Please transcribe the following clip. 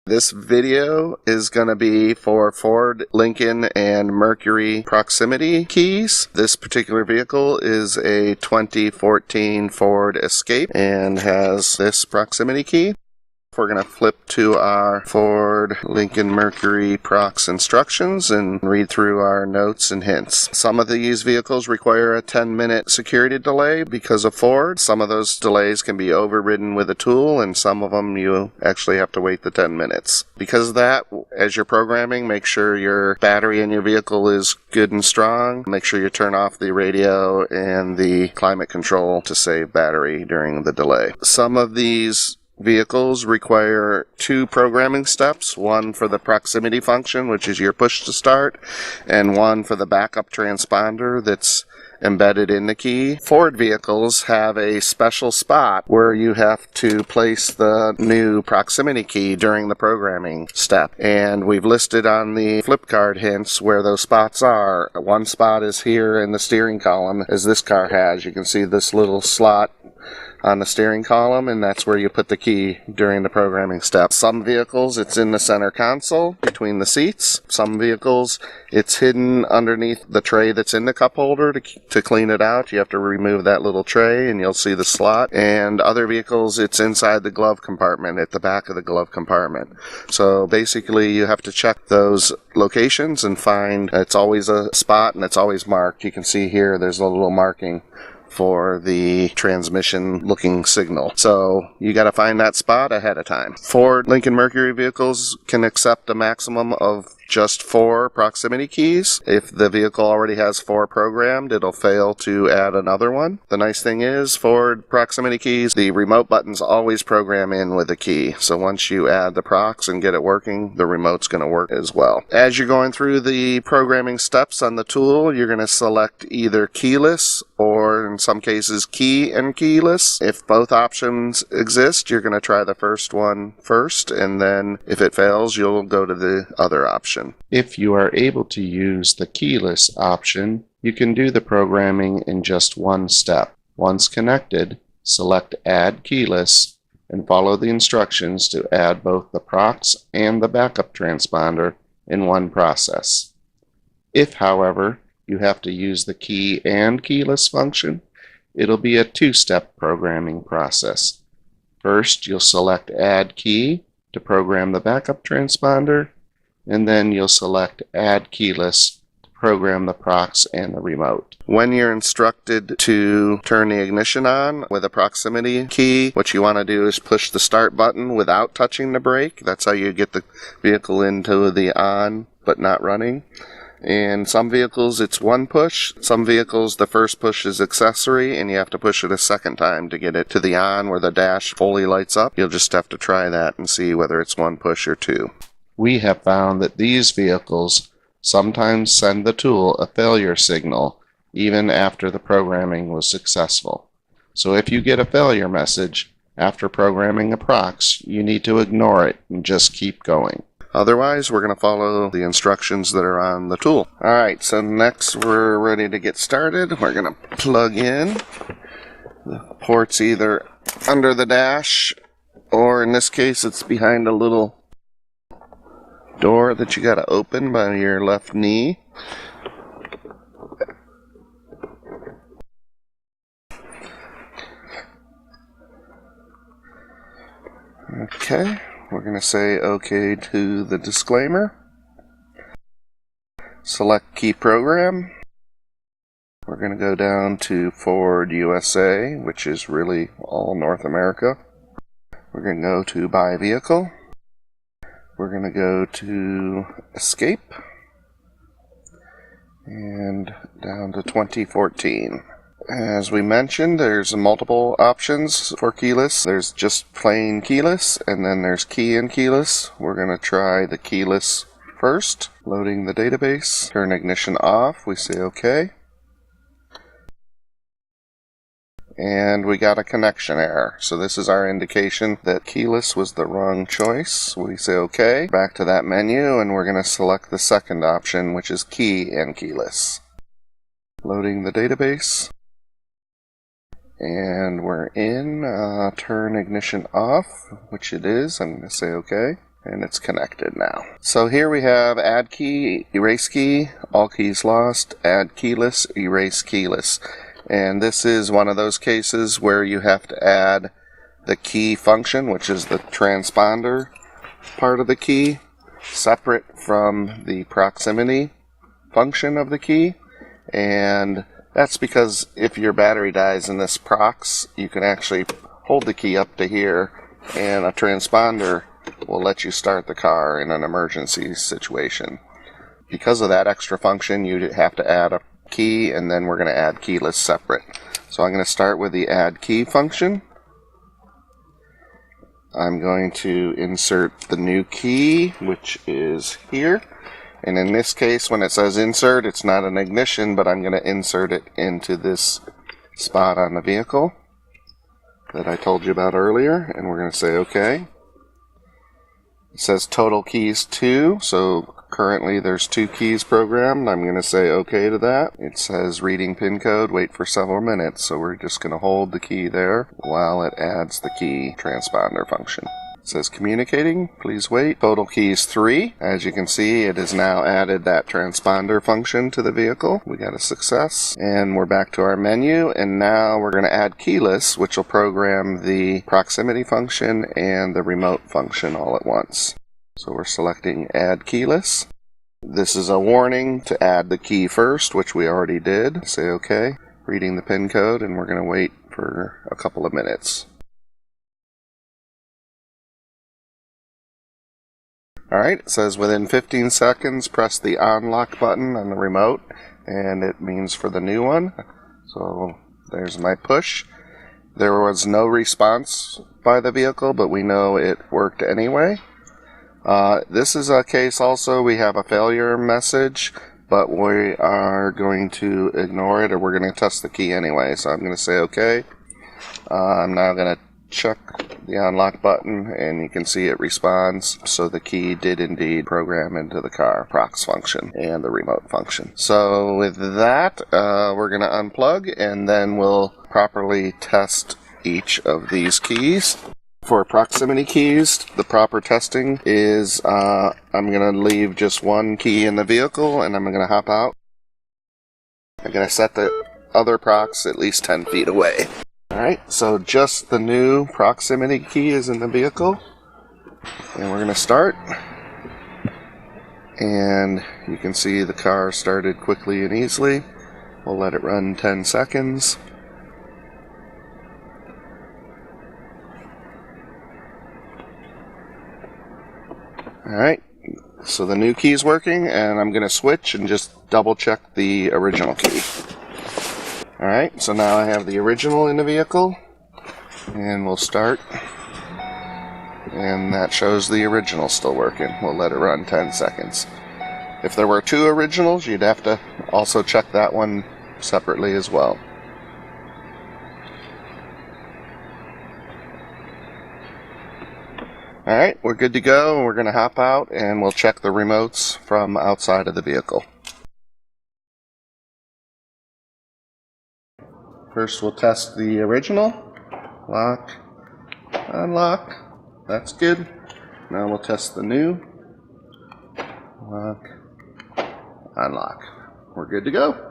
This video is going to be for Ford, Lincoln, and Mercury proximity keys. This particular vehicle is a 2014 Ford Escape and has this proximity key. We're going to flip to our Ford, Lincoln, Mercury Prox instructions and read through our notes and hints. Some of these vehicles require a 10-minute security delay because of Ford. Some of those delays can be overridden with a tool, and some of them you actually have to wait the 10 minutes. Because of that, as you're programming, make sure your battery in your vehicle is good and strong. Make sure you turn off the radio and the climate control to save battery during the delay. Some of these vehicles require two programming steps, one for the proximity function, which is your push to start, and one for the backup transponder that's embedded in the key. Ford vehicles have a special spot where you have to place the new proximity key during the programming step. And we've listed on the flip card hints where those spots are. One spot is here in the steering column, as this car has. You can see this little slot on the steering column, and that's where you put the key during the programming step. Some vehicles it's in the center console between the seats. Some vehicles it's hidden underneath the tray that's in the cup holder. To clean it out, you have to remove that little tray and you'll see the slot. And other vehicles it's inside the glove compartment, at the back of the glove compartment. So basically you have to check those locations and find it's always a spot and it's always marked. You can see here there's a little marking for the transmission looking signal. So you got to find that spot ahead of time. Ford, Lincoln, Mercury vehicles can accept a maximum of just 4 proximity keys. If the vehicle already has 4 programmed, it'll fail to add another one. The nice thing is, Ford proximity keys, the remote buttons always program in with a key. So once you add the prox and get it working, the remote's going to work as well. As you're going through the programming steps on the tool, you're going to select either keyless or in some cases key and keyless. If both options exist, you're going to try the first one first, and then if it fails, you'll go to the other option. If you are able to use the keyless option, you can do the programming in just one step. Once connected, select Add Keyless and follow the instructions to add both the prox and the backup transponder in one process. If, however, you have to use the key and keyless function, it'll be a 2-step programming process. First, you'll select Add Key to program the backup transponder, and then you'll select Add Keyless to program the prox and the remote. When you're instructed to turn the ignition on with a proximity key, what you want to do is push the start button without touching the brake. That's how you get the vehicle into the on but not running. In some vehicles it's one push. Some vehicles the first push is accessory and you have to push it a second time to get it to the on where the dash fully lights up. You'll just have to try that and see whether it's one push or 2. We have found that these vehicles sometimes send the tool a failure signal even after the programming was successful. So if you get a failure message after programming a prox, you need to ignore it and just keep going. Otherwise, we're going to follow the instructions that are on the tool. Alright, so next we're ready to get started. We're going to plug in the ports either under the dash, or in this case it's behind a little door that you got to open by your left knee. Okay, we're going to say OK to the disclaimer. Select Key Program. We're going to go down to Ford USA, which is really all North America. We're going to go to Buy Vehicle. We're going to go to Escape and down to 2014. As we mentioned, there's multiple options for keyless. There's just plain keyless, and then there's key and keyless. We're going to try the keyless first. Loading the database. Turn ignition off. We say OK. And we got a connection error. So this is our indication that keyless was the wrong choice. We say OK. Back to that menu, and we're going to select the second option, which is key and keyless. Loading the database. And we're in. Turn ignition off, which it is. I'm going to say OK. and it's connected now. So here we have add key, erase key, all keys lost, add keyless, erase keyless. And this is one of those cases where you have to add the key function, which is the transponder part of the key, separate from the proximity function of the key. And that's because if your battery dies in this Prox, you can actually hold the key up to here, and a transponder will let you start the car in an emergency situation. Because of that extra function, you have to add a key, and then we're going to add keyless separate. So I'm going to start with the add key function. I'm going to insert the new key, which is here. And in this case, when it says insert, it's not an ignition, but I'm going to insert it into this spot on the vehicle that I told you about earlier, and we're going to say OK. It says total keys 2, so currently there's 2 keys programmed. I'm going to say OK to that. It says reading pin code, wait for several minutes, so we're just going to hold the key there while it adds the key transponder function. It says communicating, please wait. Total keys 3. As you can see, it has now added that transponder function to the vehicle. We got a success. And we're back to our menu, and now we're going to add keyless, which will program the proximity function and the remote function all at once. So we're selecting add keyless. This is a warning to add the key first, which we already did. Say OK. Reading the pin code, and we're going to wait for a couple of minutes. Alright, it says within 15 seconds press the unlock button on the remote, and it means for the new one. So there's my push. There was no response by the vehicle, but we know it worked anyway. This is a case also, we have a failure message, but we are going to ignore it, or we're going to test the key anyway. So I'm going to say OK. I'm now going to check the unlock button, and you can see it responds. So the key did indeed program into the car Prox function and the remote function. So with that, we're going to unplug, and then we'll properly test each of these keys. For proximity keys, the proper testing is I'm going to leave just one key in the vehicle, and I'm going to hop out. I'm going to set the other Prox at least 10 feet away. Alright, so just the new proximity key is in the vehicle, and we're going to start, and you can see the car started quickly and easily. We'll let it run 10 seconds. Alright, so the new key is working, and I'm going to switch and just double check the original key. Alright, so now I have the original in the vehicle, and we'll start, and that shows the original still working. We'll let it run 10 seconds. If there were 2 originals, you'd have to also check that one separately as well. Alright, we're good to go. We're going to hop out, and we'll check the remotes from outside of the vehicle. First, we'll test the original. Lock, unlock. That's good. Now we'll test the new. Lock, unlock. We're good to go.